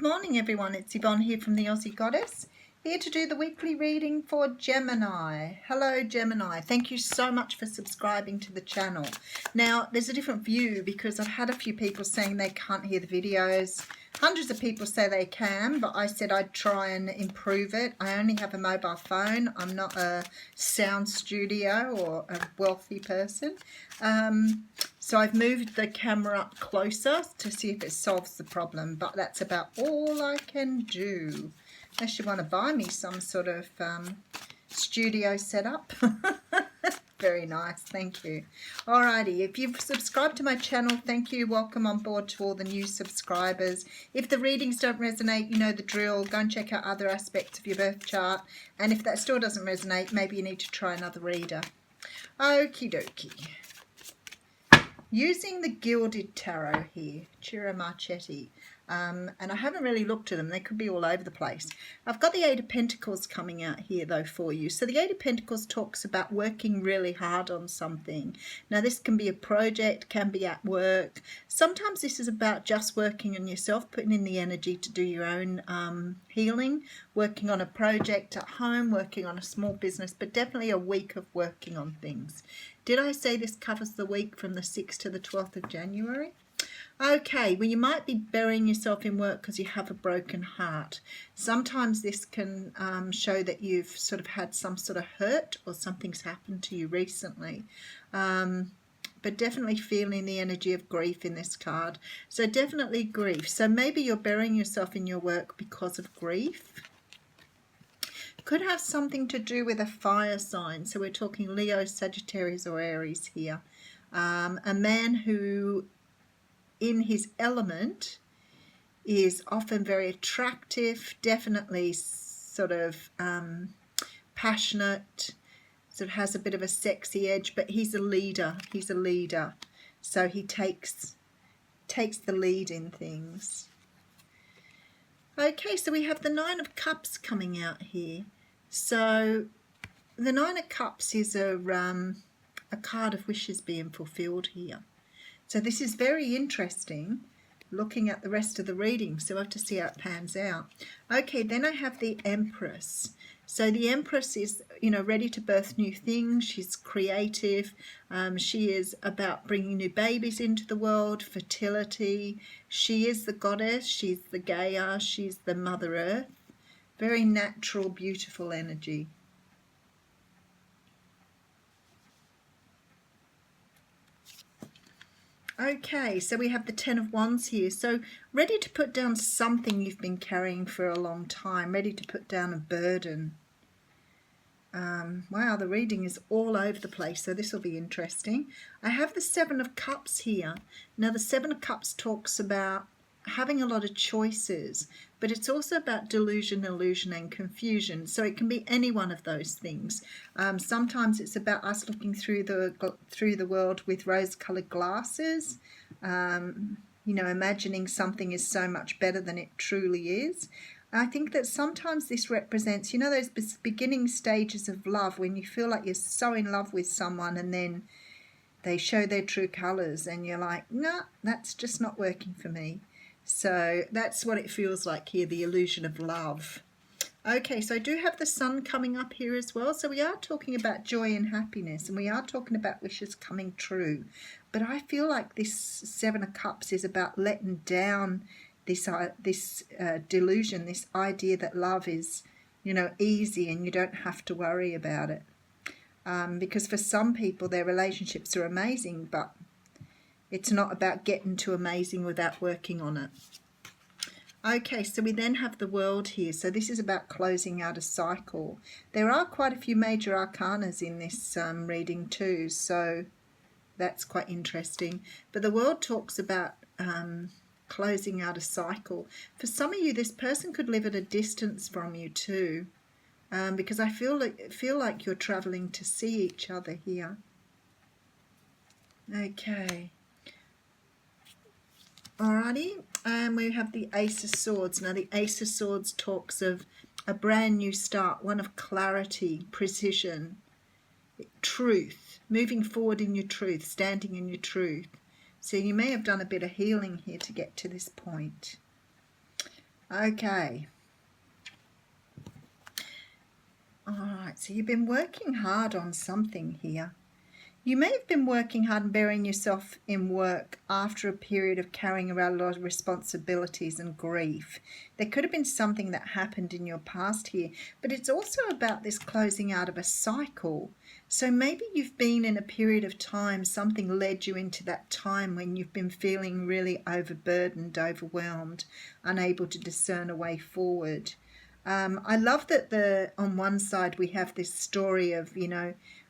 Good morning everyone, it's Yvonne here from the Aussie Goddess, here to do the weekly reading for Gemini. Hello Gemini, thank you so much for subscribing to the channel. Now there's a different view because I've had a few people saying they can't hear the videos. Hundreds of people say they can, but I said I'd try and improve it. I only have a mobile phone, I'm not a sound studio or a wealthy person. So I've moved the camera up closer to see if it solves the problem, but that's about all I can do. Unless you want to buy me some sort of studio setup. Very nice, thank you. Alrighty, if you've subscribed to my channel, thank you. Welcome on board to all the new subscribers. If the readings don't resonate, you know the drill. Go and check out other aspects of your birth chart. And if that still doesn't resonate, maybe you need to try another reader. Okie dokie. Using the Gilded Tarot here, Ciro Marchetti, and I haven't really looked at them. They could be all over the place. I've got the Eight of Pentacles coming out here, though, for you. So the Eight of Pentacles talks about working really hard on something. Now, this can be a project, can be at work. Sometimes this is about just working on yourself, putting in the energy to do your own healing, working on a project at home, working on a small business, but definitely a week of working on things. Did I say this covers the week from the 6th to the 12th of January? Okay, well, you might be burying yourself in work because you have a broken heart. Sometimes this can show that you've sort of had some sort of hurt or something's happened to you recently. But definitely feeling the energy of grief in this card. So definitely grief. So maybe you're burying yourself in your work because of grief. Could have something to do with a fire sign. So we're talking Leo, Sagittarius or Aries here. A man who in his element is often very attractive, definitely sort of passionate, sort of has a bit of a sexy edge, but he's a leader. He's a leader. So he takes the lead in things. Okay, so we have the Nine of Cups coming out here. So the Nine of Cups is a card of wishes being fulfilled here. So this is very interesting looking at the rest of the reading. So we'll have to see how it pans out. Okay, then I have the Empress. So the Empress is, you know, ready to birth new things. She's creative. She is about bringing new babies into the world, fertility. She is the goddess. She's the Gaia. She's the Mother Earth. Very natural, beautiful energy. Okay, so we have the Ten of Wands here. So ready to put down something you've been carrying for a long time, ready to put down a burden. Wow, the reading is all over the place, so this will be interesting. I have the Seven of Cups here. Now the Seven of Cups talks about having a lot of choices, but it's also about delusion, illusion and confusion. So it can be any one of those things. Sometimes it's about us looking through the world with rose-colored glasses, you know, imagining something is so much better than it truly is. I think that sometimes this represents, you know, those beginning stages of love when you feel like you're so in love with someone and then they show their true colours and you're like, no, that's just not working for me. So that's what it feels like here, the illusion of love. Okay, so I do have the Sun coming up here as well. So we are talking about joy and happiness, and we are talking about wishes coming true. But I feel like this Seven of Cups is about letting down this delusion, this idea that love is, you know, easy and you don't have to worry about it. Because for some people, their relationships are amazing, but it's not about getting to amazing without working on it. Okay, so we then have the World here. So this is about closing out a cycle. There are quite a few major arcanas in this reading too, so that's quite interesting. But the World talks about closing out a cycle. For some of you, this person could live at a distance from you too, because I feel like you're traveling to see each other here. Okay. Alrighty, and we have the Ace of Swords. Now the Ace of Swords talks of a brand new start, one of clarity, precision, truth, moving forward in your truth, standing in your truth. So you may have done a bit of healing here to get to this point. Okay. All right, so you've been working hard on something here. You may have been working hard and burying yourself in work after a period of carrying around a lot of responsibilities and grief. There could have been something that happened in your past here, but it's also about this closing out of a cycle. So maybe you've been in a period of time, something led you into that time when you've been feeling really overburdened, overwhelmed, unable to discern a way forward. I love that on one side we have this story of,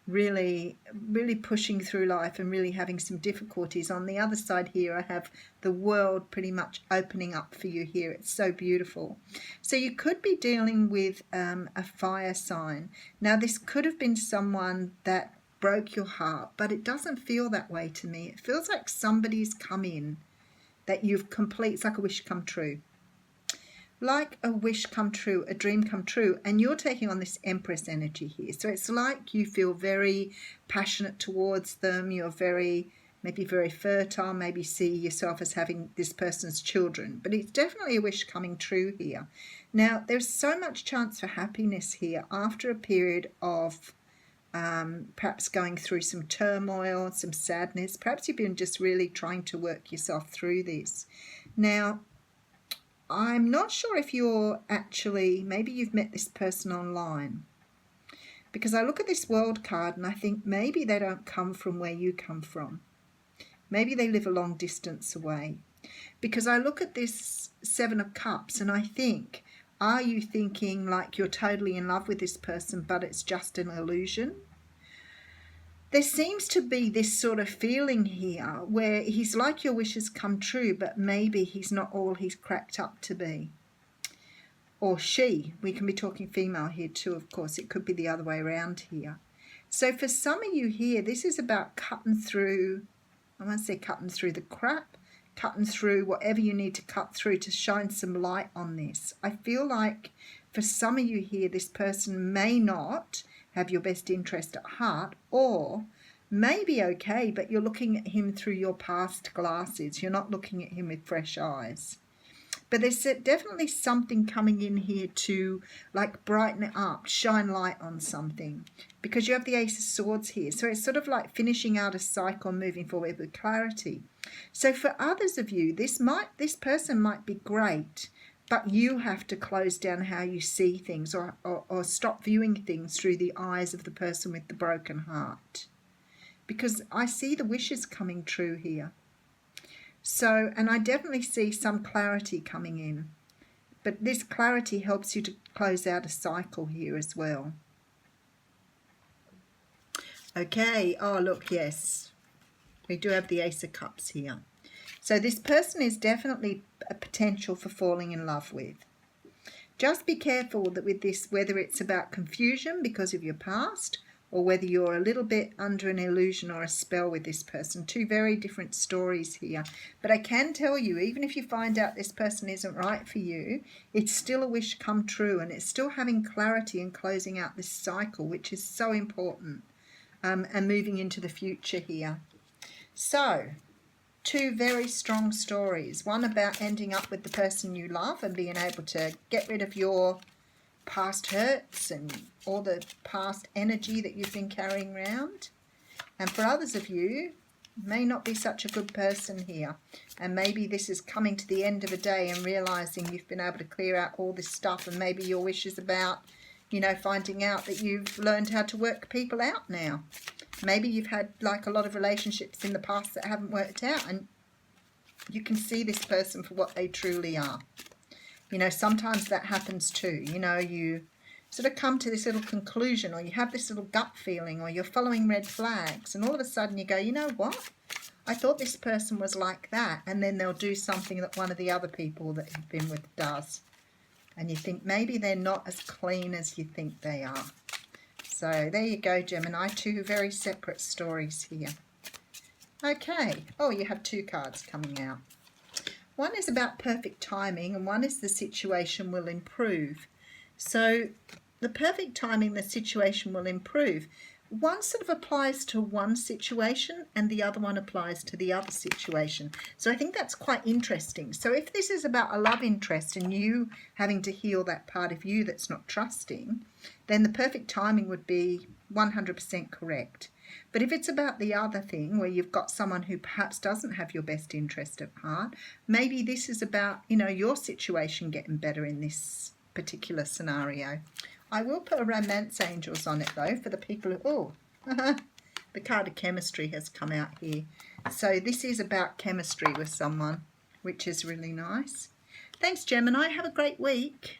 really pushing through life and really having some difficulties. On the other side here I have the world pretty much opening up for you here. It's so beautiful. So you could be dealing with a fire sign. Now this could have been someone that broke your heart, but it doesn't feel that way to me. It feels like somebody's come in that you've complete. It's like a wish come true. Like a wish come true, a dream come true, and you're taking on this Empress energy here. So it's like you feel very passionate towards them. You're maybe very fertile, maybe see yourself as having this person's children. But it's definitely a wish coming true here. Now, there's so much chance for happiness here after a period of perhaps going through some turmoil, some sadness. Perhaps you've been just really trying to work yourself through this. Now, I'm not sure if maybe you've met this person online, because I look at this World card and I think maybe they don't come from where you come from. Maybe they live a long distance away, because I look at this Seven of Cups and I think, are you thinking like you're totally in love with this person, but it's just an illusion? There seems to be this sort of feeling here where he's like your wishes come true, but maybe he's not all he's cracked up to be. Or she. We can be talking female here too, of course. It could be the other way around here. So for some of you here, this is about cutting through, I want to say cutting through the crap, cutting through whatever you need to cut through to shine some light on this. I feel like for some of you here, this person may not have your best interest at heart, or maybe okay, but you're looking at him through your past glasses. You're not looking at him with fresh eyes. But there's definitely something coming in here to like brighten it up, shine light on something, because you have the Ace of Swords here. So it's sort of like finishing out a cycle, moving forward with clarity. So for others of you, this person might be great, but you have to close down how you see things, or stop viewing things through the eyes of the person with the broken heart. Because I see the wishes coming true here. So, and I definitely see some clarity coming in. But this clarity helps you to close out a cycle here as well. Okay, oh look, yes. We do have the Ace of Cups here. So this person is definitely a potential for falling in love with. Just be careful that with this, whether it's about confusion because of your past, or whether you're a little bit under an illusion or a spell with this person. Two very different stories here. But I can tell you, even if you find out this person isn't right for you, it's still a wish come true, and it's still having clarity and closing out this cycle, which is so important, and moving into the future here. So, two very strong stories. One about ending up with the person you love and being able to get rid of your past hurts and all the past energy that you've been carrying around. And for others of you, may not be such a good person here. And maybe this is coming to the end of a day and realizing you've been able to clear out all this stuff, and maybe your wish is about, finding out that you've learned how to work people out now. Maybe you've had like a lot of relationships in the past that haven't worked out, and you can see this person for what they truly are. Sometimes that happens too. You sort of come to this little conclusion, or you have this little gut feeling, or you're following red flags, and all of a sudden you go, you know what? I thought this person was like that, and then they'll do something that one of the other people that you've been with does. And you think maybe they're not as clean as you think they are. So there you go, Gemini. Two very separate stories here. Okay. Oh, you have two cards coming out. One is about perfect timing, and one is the situation will improve. So the perfect timing, the situation will improve. one sort of applies to one situation and the other one applies to the other situation. So I think that's quite interesting. So if this is about a love interest and you having to heal that part of you that's not trusting, then the perfect timing would be 100% correct. But if it's about the other thing where you've got someone who perhaps doesn't have your best interest at heart, maybe this is about, you know, your situation getting better in this particular scenario. I will put a romance angels on it though for the people who, the card of chemistry has come out here. So this is about chemistry with someone, which is really nice. Thanks, Gemini. Have a great week.